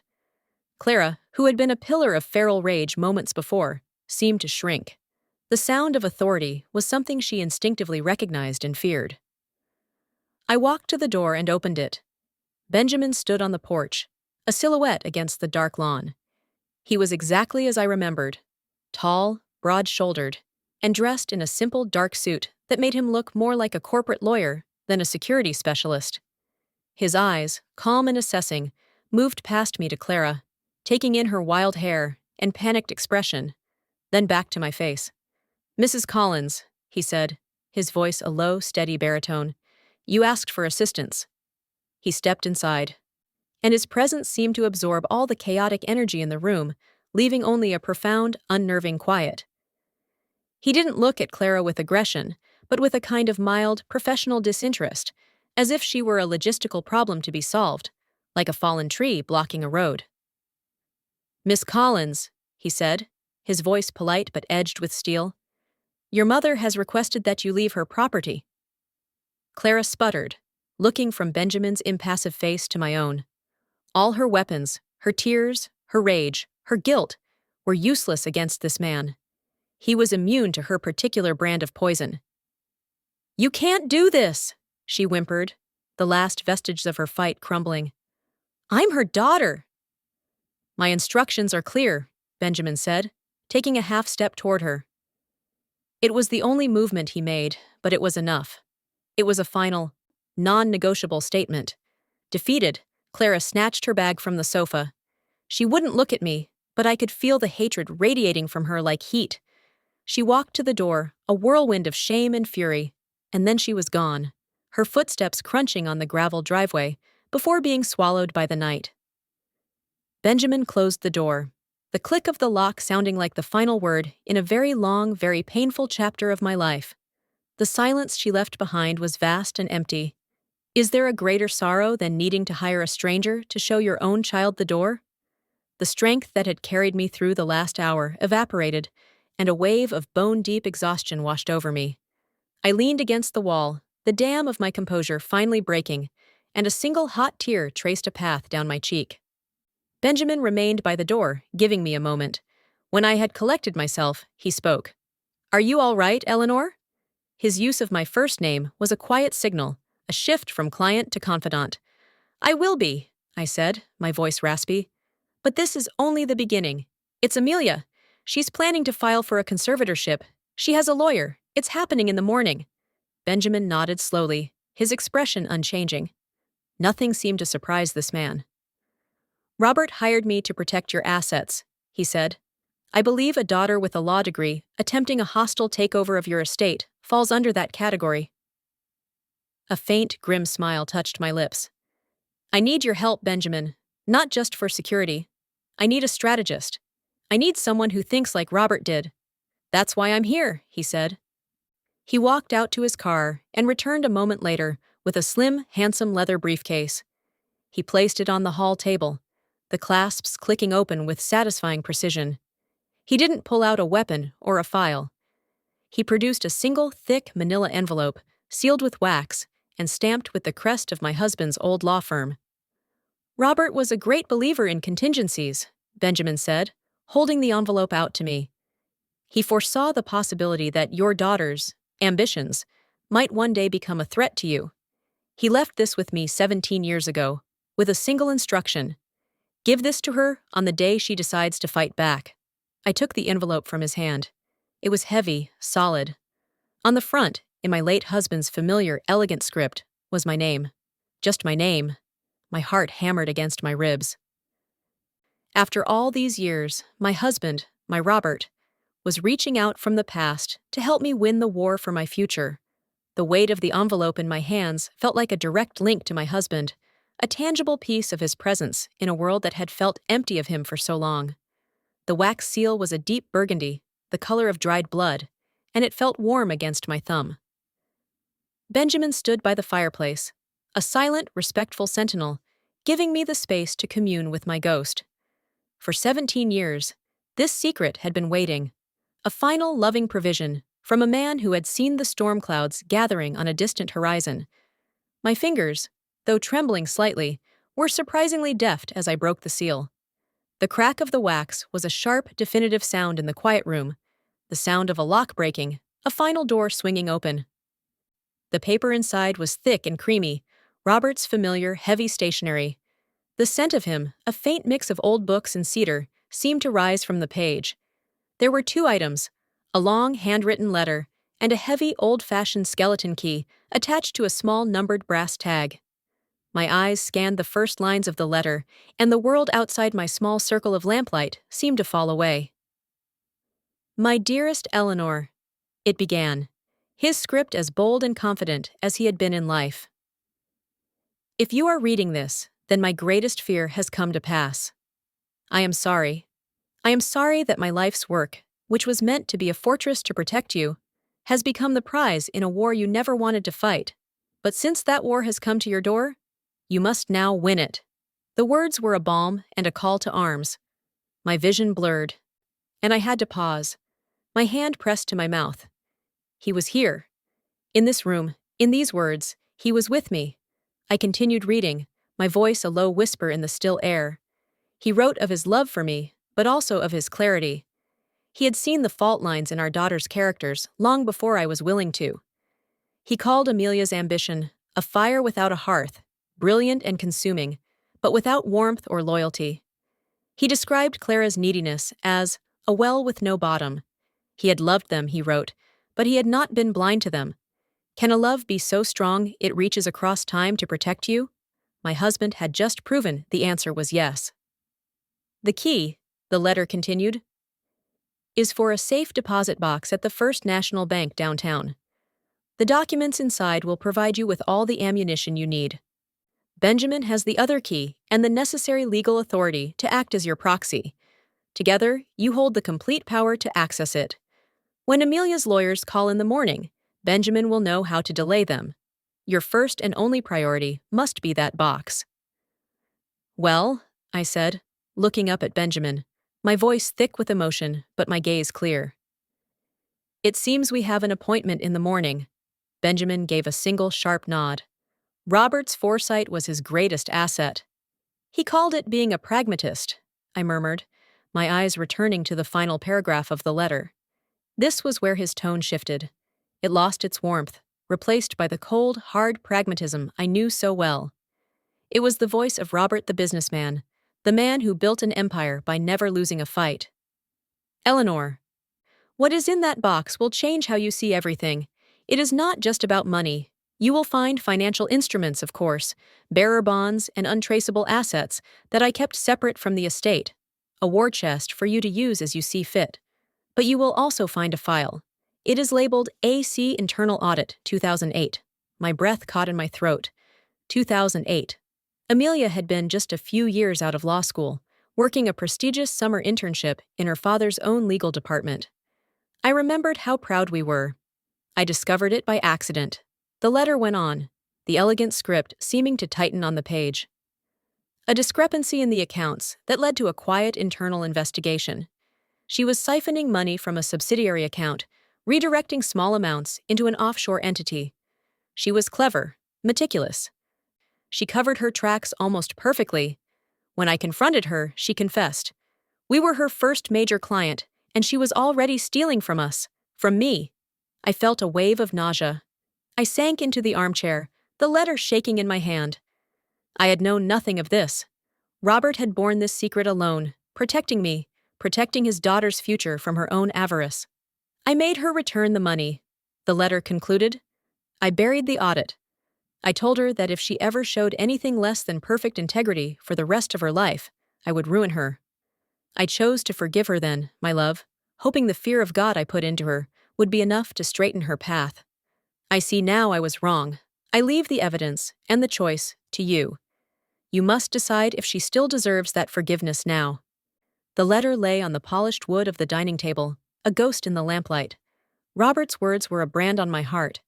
Clara, who had been a pillar of feral rage moments before, seemed to shrink. The sound of authority was something she instinctively recognized and feared. I walked to the door and opened it. Benjamin stood on the porch, a silhouette against the dark lawn. He was exactly as I remembered, tall, broad-shouldered, and dressed in a simple dark suit that made him look more like a corporate lawyer than a security specialist. His eyes, calm and assessing, moved past me to Clara, taking in her wild hair and panicked expression, then back to my face. "Mrs. Collins," he said, his voice a low, steady baritone, "you asked for assistance." He stepped inside, and his presence seemed to absorb all the chaotic energy in the room, leaving only a profound, unnerving quiet. He didn't look at Clara with aggression, but with a kind of mild, professional disinterest, as if she were a logistical problem to be solved, like a fallen tree blocking a road. "Miss Collins," he said, his voice polite but edged with steel, "your mother has requested that you leave her property." Clara sputtered, looking from Benjamin's impassive face to my own. All her weapons, her tears, her rage, her guilt, were useless against this man. He was immune to her particular brand of poison. "You can't do this," she whimpered, the last vestiges of her fight crumbling. "I'm her daughter." "My instructions are clear," Benjamin said, taking a half step toward her. It was the only movement he made, but it was enough. It was a final, non-negotiable statement. Defeated, Clara snatched her bag from the sofa. She wouldn't look at me, but I could feel the hatred radiating from her like heat. She walked to the door, a whirlwind of shame and fury, and then she was gone, her footsteps crunching on the gravel driveway before being swallowed by the night. Benjamin closed the door, the click of the lock sounding like the final word in a very long, very painful chapter of my life. The silence she left behind was vast and empty. Is there a greater sorrow than needing to hire a stranger to show your own child the door? The strength that had carried me through the last hour evaporated, and a wave of bone-deep exhaustion washed over me. I leaned against the wall, the dam of my composure finally breaking, and a single hot tear traced a path down my cheek. Benjamin remained by the door, giving me a moment. When I had collected myself, he spoke. Are you all right, Eleanor? His use of my first name was a quiet signal, a shift from client to confidant. I will be, I said, my voice raspy. But this is only the beginning. It's Amelia. She's planning to file for a conservatorship. She has a lawyer. It's happening in the morning. Benjamin nodded slowly, his expression unchanging. Nothing seemed to surprise this man. Robert hired me to protect your assets, he said. I believe a daughter with a law degree attempting a hostile takeover of your estate falls under that category. A faint, grim smile touched my lips. I need your help, Benjamin, not just for security. I need a strategist. I need someone who thinks like Robert did. That's why I'm here, he said. He walked out to his car and returned a moment later with a slim, handsome leather briefcase. He placed it on the hall table, the clasps clicking open with satisfying precision. He didn't pull out a weapon or a file. He produced a single, thick manila envelope, sealed with wax, and stamped with the crest of my husband's old law firm. Robert was a great believer in contingencies, Benjamin said, holding the envelope out to me. He foresaw the possibility that your daughter's ambitions might one day become a threat to you. He left this with me 17 years ago, with a single instruction. Give this to her on the day she decides to fight back. I took the envelope from his hand. It was heavy, solid. On the front, in my late husband's familiar, elegant script, was my name. Just my name. My heart hammered against my ribs. After all these years, my husband, my Robert, was reaching out from the past to help me win the war for my future. The weight of the envelope in my hands felt like a direct link to my husband, a tangible piece of his presence in a world that had felt empty of him for so long. The wax seal was a deep burgundy, the color of dried blood, and it felt warm against my thumb. Benjamin stood by the fireplace, a silent, respectful sentinel, giving me the space to commune with my ghost. For 17 years, this secret had been waiting, a final loving provision from a man who had seen the storm clouds gathering on a distant horizon. My fingers, though trembling slightly, were surprisingly deft as I broke the seal. The crack of the wax was a sharp, definitive sound in the quiet room, the sound of a lock breaking, a final door swinging open. The paper inside was thick and creamy, Robert's familiar, heavy stationery. The scent of him, a faint mix of old books and cedar, seemed to rise from the page. There were 2 items, a long, handwritten letter, and a heavy, old-fashioned skeleton key attached to a small numbered brass tag. My eyes scanned the first lines of the letter, and the world outside my small circle of lamplight seemed to fall away. My dearest Eleanor, it began, his script as bold and confident as he had been in life. If you are reading this, then my greatest fear has come to pass. I am sorry. I am sorry that my life's work, which was meant to be a fortress to protect you, has become the prize in a war you never wanted to fight. But since that war has come to your door, you must now win it. The words were a balm and a call to arms. My vision blurred, and I had to pause. My hand pressed to my mouth. He was here. In this room, in these words, he was with me. I continued reading, my voice a low whisper in the still air. He wrote of his love for me, but also of his clarity. He had seen the fault lines in our daughter's characters long before I was willing to. He called Amelia's ambition a fire without a hearth, brilliant and consuming, but without warmth or loyalty. He described Clara's neediness as a well with no bottom. He had loved them, he wrote, but he had not been blind to them. Can a love be so strong it reaches across time to protect you? My husband had just proven the answer was yes. The key, the letter continued, is for a safe deposit box at the First National Bank downtown. The documents inside will provide you with all the ammunition you need. Benjamin has the other key and the necessary legal authority to act as your proxy. Together, you hold the complete power to access it. When Amelia's lawyers call in the morning, Benjamin will know how to delay them. Your first and only priority must be that box. Well, I said, looking up at Benjamin, my voice thick with emotion, but my gaze clear. It seems we have an appointment in the morning. Benjamin gave a single sharp nod. Robert's foresight was his greatest asset. He called it being a pragmatist, I murmured, my eyes returning to the final paragraph of the letter. This was where his tone shifted. It lost its warmth, replaced by the cold, hard pragmatism I knew so well. It was the voice of Robert the businessman, the man who built an empire by never losing a fight. Eleanor, what is in that box will change how you see everything. It is not just about money. You will find financial instruments, of course, bearer bonds and untraceable assets that I kept separate from the estate, a war chest for you to use as you see fit. But you will also find a file. It is labeled AC Internal Audit 2008. My breath caught in my throat. 2008. Amelia had been just a few years out of law school, working a prestigious summer internship in her father's own legal department. I remembered how proud we were. I discovered it by accident. The letter went on, the elegant script seeming to tighten on the page. A discrepancy in the accounts that led to a quiet internal investigation. She was siphoning money from a subsidiary account, redirecting small amounts into an offshore entity. She was clever, meticulous. She covered her tracks almost perfectly. When I confronted her, she confessed. We were her first major client, and she was already stealing from us, from me. I felt a wave of nausea. I sank into the armchair, the letter shaking in my hand. I had known nothing of this. Robert had borne this secret alone, protecting me, protecting his daughter's future from her own avarice. I made her return the money. The letter concluded. I buried the audit. I told her that if she ever showed anything less than perfect integrity for the rest of her life, I would ruin her. I chose to forgive her then, my love, hoping the fear of God I put into her would be enough to straighten her path. I see now I was wrong. I leave the evidence and the choice to you. You must decide if she still deserves that forgiveness now. The letter lay on the polished wood of the dining table, a ghost in the lamplight. Robert's words were a brand on my heart.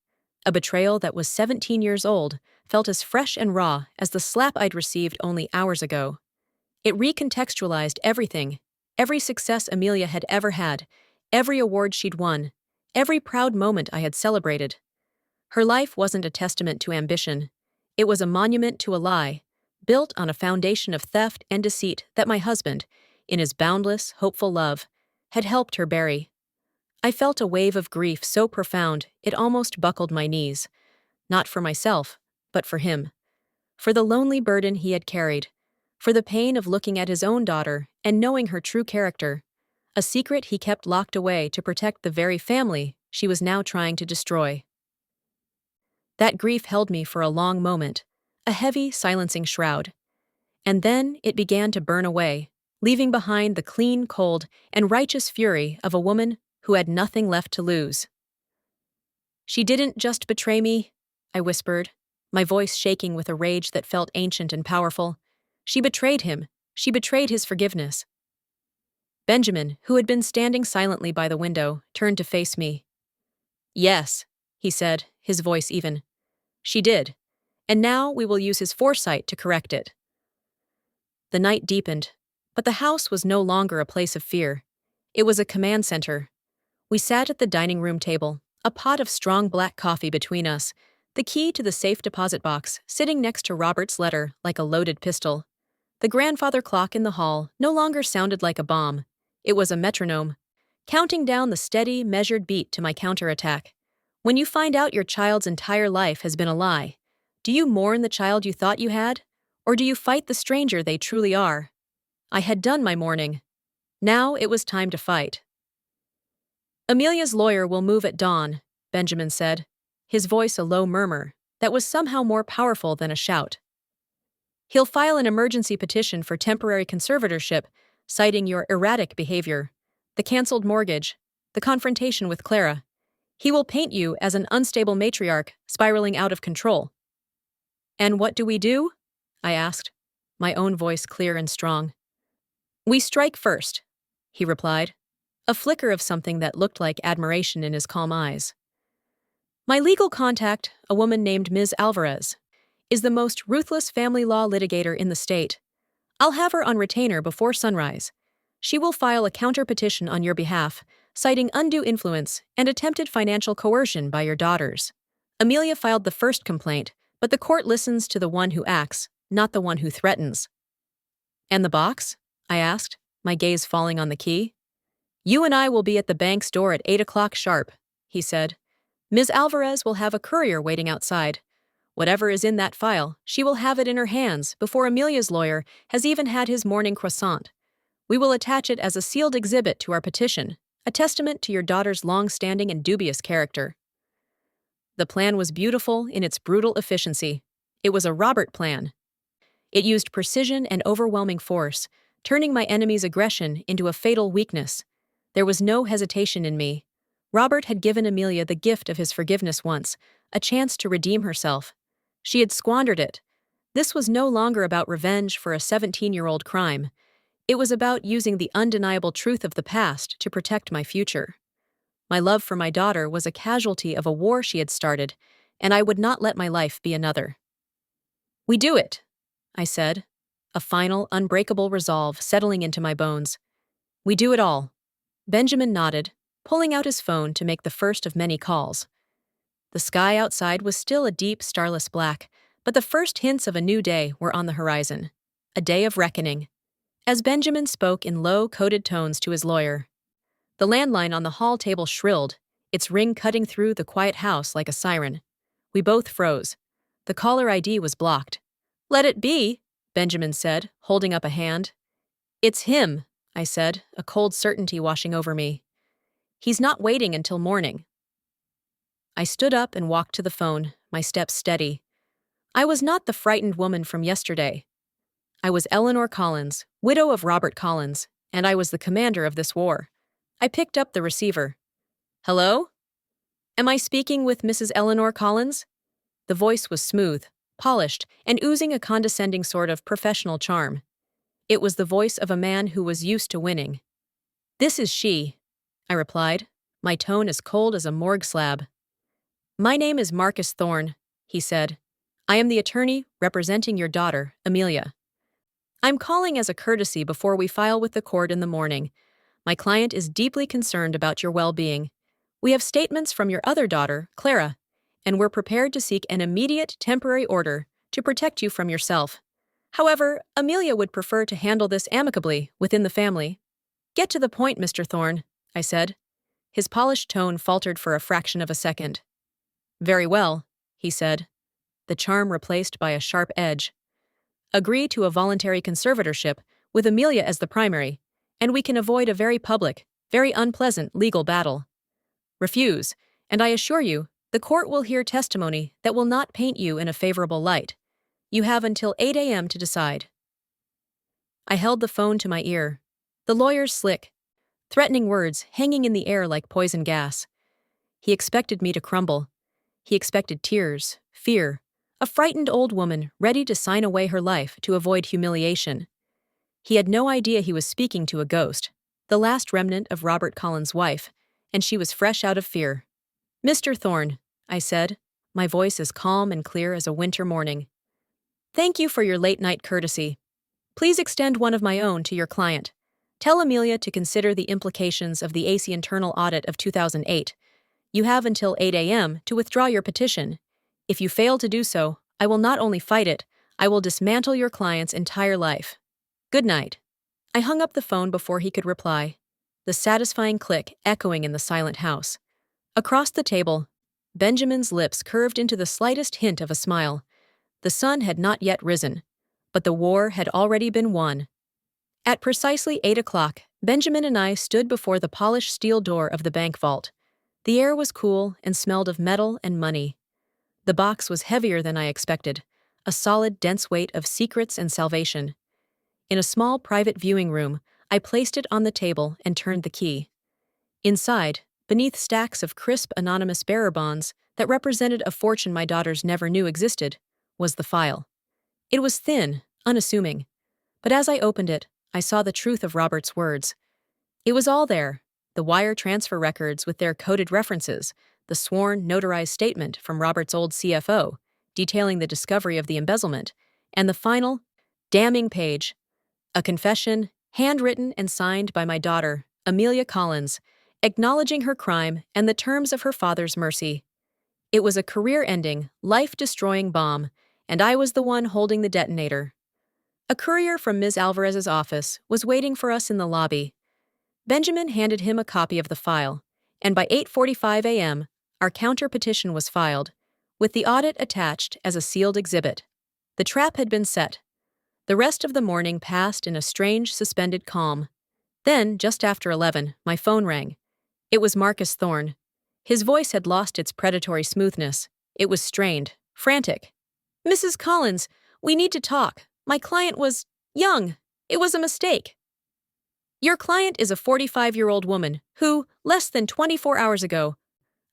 A betrayal that was 17 years old felt as fresh and raw as the slap I'd received only hours ago. It recontextualized everything, every success Amelia had ever had, every award she'd won, every proud moment I had celebrated. Her life wasn't a testament to ambition. It was a monument to a lie, built on a foundation of theft and deceit that my husband, in his boundless, hopeful love, had helped her bury. I felt a wave of grief so profound it almost buckled my knees, not for myself, but for him. For the lonely burden he had carried, for the pain of looking at his own daughter and knowing her true character, a secret he kept locked away to protect the very family she was now trying to destroy. That grief held me for a long moment, a heavy, silencing shroud. And then it began to burn away, leaving behind the clean, cold, and righteous fury of a woman who had nothing left to lose. She didn't just betray me, I whispered, my voice shaking with a rage that felt ancient and powerful. She betrayed him. She betrayed his forgiveness. Benjamin, who had been standing silently by the window, turned to face me. Yes, he said, his voice even. She did. And now we will use his foresight to correct it. The night deepened, but the house was no longer a place of fear. It was a command center. We sat at the dining room table, a pot of strong black coffee between us, the key to the safe deposit box sitting next to Robert's letter like a loaded pistol. The grandfather clock in the hall no longer sounded like a bomb. It was a metronome, counting down the steady, measured beat to my counterattack. When you find out your child's entire life has been a lie, do you mourn the child you thought you had? Or do you fight the stranger they truly are? I had done my mourning. Now it was time to fight. Amelia's lawyer will move at dawn, Benjamin said, his voice a low murmur that was somehow more powerful than a shout. He'll file an emergency petition for temporary conservatorship, citing your erratic behavior, the canceled mortgage, the confrontation with Clara. He will paint you as an unstable matriarch spiraling out of control. And what do? I asked, my own voice clear and strong. We strike first, he replied, a flicker of something that looked like admiration in his calm eyes. My legal contact, a woman named Ms. Alvarez, is the most ruthless family law litigator in the state. I'll have her on retainer before sunrise. She will file a counter-petition on your behalf, citing undue influence and attempted financial coercion by your daughters. Amelia filed the first complaint, but the court listens to the one who acts, not the one who threatens. And the box? I asked, my gaze falling on the key. You and I will be at the bank's door at 8 o'clock sharp, he said. Ms. Alvarez will have a courier waiting outside. Whatever is in that file, she will have it in her hands before Amelia's lawyer has even had his morning croissant. We will attach it as a sealed exhibit to our petition, a testament to your daughter's long-standing and dubious character. The plan was beautiful in its brutal efficiency. It was a Robert plan. It used precision and overwhelming force, turning my enemy's aggression into a fatal weakness. There was no hesitation in me. Robert had given Amelia the gift of his forgiveness once, a chance to redeem herself. She had squandered it. This was no longer about revenge for a 17-year-old crime. It was about using the undeniable truth of the past to protect my future. My love for my daughter was a casualty of a war she had started, and I would not let my life be another. We do it, I said, a final, unbreakable resolve settling into my bones. We do it all. Benjamin nodded, pulling out his phone to make the first of many calls. The sky outside was still a deep, starless black, but the first hints of a new day were on the horizon. A day of reckoning. As Benjamin spoke in low, coded tones to his lawyer, the landline on the hall table shrilled, its ring cutting through the quiet house like a siren. We both froze. The caller ID was blocked. Let it be, Benjamin said, holding up a hand. It's him, I said, a cold certainty washing over me. He's not waiting until morning. I stood up and walked to the phone, my steps steady. I was not the frightened woman from yesterday. I was Eleanor Collins, widow of Robert Collins, and I was the commander of this war. I picked up the receiver. Hello? Am I speaking with Mrs. Eleanor Collins? The voice was smooth, polished, and oozing a condescending sort of professional charm. It was the voice of a man who was used to winning. This is she, I replied, my tone as cold as a morgue slab. My name is Marcus Thorne, he said. I am the attorney representing your daughter, Amelia. I'm calling as a courtesy before we file with the court in the morning. My client is deeply concerned about your well-being. We have statements from your other daughter, Clara, and we're prepared to seek an immediate temporary order to protect you from yourself. However, Amelia would prefer to handle this amicably within the family. Get to the point, Mr. Thorne, I said. His polished tone faltered for a fraction of a second. Very well, he said, the charm replaced by a sharp edge. Agree to a voluntary conservatorship with Amelia as the primary, and we can avoid a very public, very unpleasant legal battle. Refuse, and I assure you, the court will hear testimony that will not paint you in a favorable light. You have until 8 a.m. to decide. I held the phone to my ear. The lawyer's slick, threatening words hanging in the air like poison gas. He expected me to crumble. He expected tears, fear, a frightened old woman ready to sign away her life to avoid humiliation. He had no idea he was speaking to a ghost, the last remnant of Robert Collins' wife, and she was fresh out of fear. Mr. Thorne, I said, my voice as calm and clear as a winter morning. Thank you for your late-night courtesy. Please extend one of my own to your client. Tell Amelia to consider the implications of the AC internal audit of 2008. You have until 8 a.m. to withdraw your petition. If you fail to do so, I will not only fight it, I will dismantle your client's entire life. Good night. I hung up the phone before he could reply, the satisfying click echoing in the silent house. Across the table, Benjamin's lips curved into the slightest hint of a smile. The sun had not yet risen, but the war had already been won. At precisely 8 o'clock, Benjamin and I stood before the polished steel door of the bank vault. The air was cool and smelled of metal and money. The box was heavier than I expected, a solid, dense weight of secrets and salvation. In a small private viewing room, I placed it on the table and turned the key. Inside, beneath stacks of crisp anonymous bearer bonds that represented a fortune my daughters never knew existed, was the file. It was thin, unassuming, but as I opened it, I saw the truth of Robert's words. It was all there, the wire transfer records with their coded references, the sworn, notarized statement from Robert's old CFO, detailing the discovery of the embezzlement, and the final, damning page, a confession, handwritten and signed by my daughter, Amelia Collins, acknowledging her crime and the terms of her father's mercy. It was a career-ending, life-destroying bomb, and I was the one holding the detonator. A courier from Ms. Alvarez's office was waiting for us in the lobby. Benjamin handed him a copy of the file, and by 8:45 a.m., our counter petition was filed, with the audit attached as a sealed exhibit. The trap had been set. The rest of the morning passed in a strange, suspended calm. Then, just after 11, my phone rang. It was Marcus Thorne. His voice had lost its predatory smoothness. It was strained, frantic. "Mrs. Collins, we need to talk. My client was young. It was a mistake. Your client is a 45-year-old woman who, less than 24 hours ago,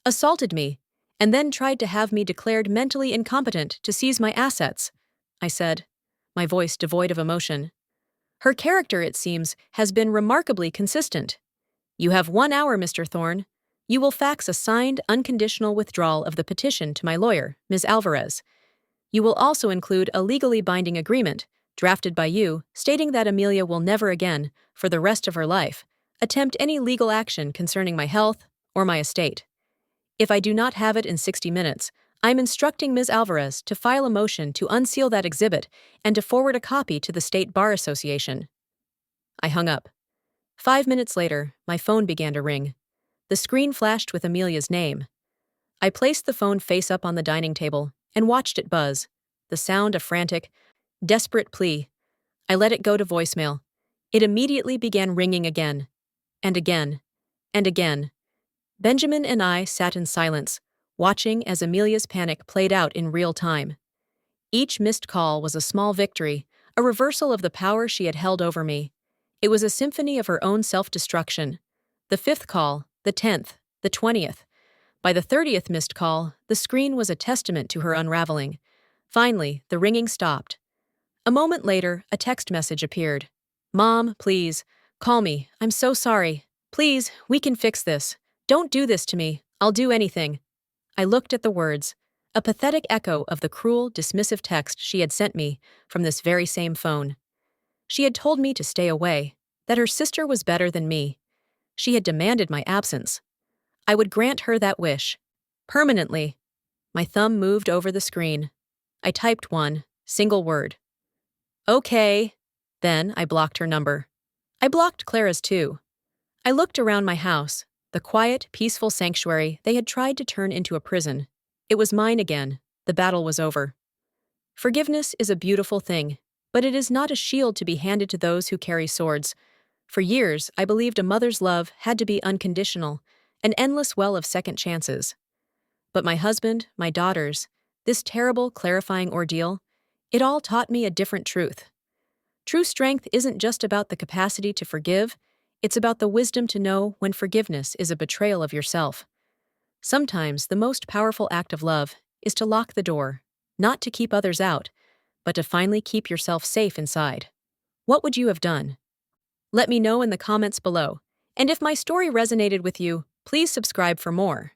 assaulted me and then tried to have me declared mentally incompetent to seize my assets," I said, my voice devoid of emotion. "Her character, it seems, has been remarkably consistent. You have 1 hour, Mr. Thorne. You will fax a signed, unconditional withdrawal of the petition to my lawyer, Ms. Alvarez. You will also include a legally binding agreement, drafted by you, stating that Amelia will never again, for the rest of her life, attempt any legal action concerning my health or my estate. If I do not have it in 60 minutes, I'm instructing Ms. Alvarez to file a motion to unseal that exhibit and to forward a copy to the State Bar Association." I hung up. 5 minutes later, my phone began to ring. The screen flashed with Amelia's name. I placed the phone face up on the dining table and watched it buzz, the sound a frantic, desperate plea. I let it go to voicemail. It immediately began ringing again, and again, and again. Benjamin and I sat in silence, watching as Amelia's panic played out in real time. Each missed call was a small victory, a reversal of the power she had held over me. It was a symphony of her own self-destruction. The 5th call, the 10th, the 20th. By the 30th missed call, the screen was a testament to her unraveling. Finally, the ringing stopped. A moment later, a text message appeared. "Mom, please, call me. I'm so sorry. Please, we can fix this. Don't do this to me. I'll do anything." I looked at the words, a pathetic echo of the cruel, dismissive text she had sent me from this very same phone. She had told me to stay away, that her sister was better than me. She had demanded my absence. I would grant her that wish. Permanently. My thumb moved over the screen. I typed one single word. "Okay." Then I blocked her number. I blocked Clara's too. I looked around my house, the quiet, peaceful sanctuary they had tried to turn into a prison. It was mine again. The battle was over. Forgiveness is a beautiful thing, but it is not a shield to be handed to those who carry swords. For years, I believed a mother's love had to be unconditional, an endless well of second chances. But my husband, my daughters, this terrible, clarifying ordeal, it all taught me a different truth. True strength isn't just about the capacity to forgive, it's about the wisdom to know when forgiveness is a betrayal of yourself. Sometimes the most powerful act of love is to lock the door, not to keep others out, but to finally keep yourself safe inside. What would you have done? Let me know in the comments below. And if my story resonated with you, please subscribe for more.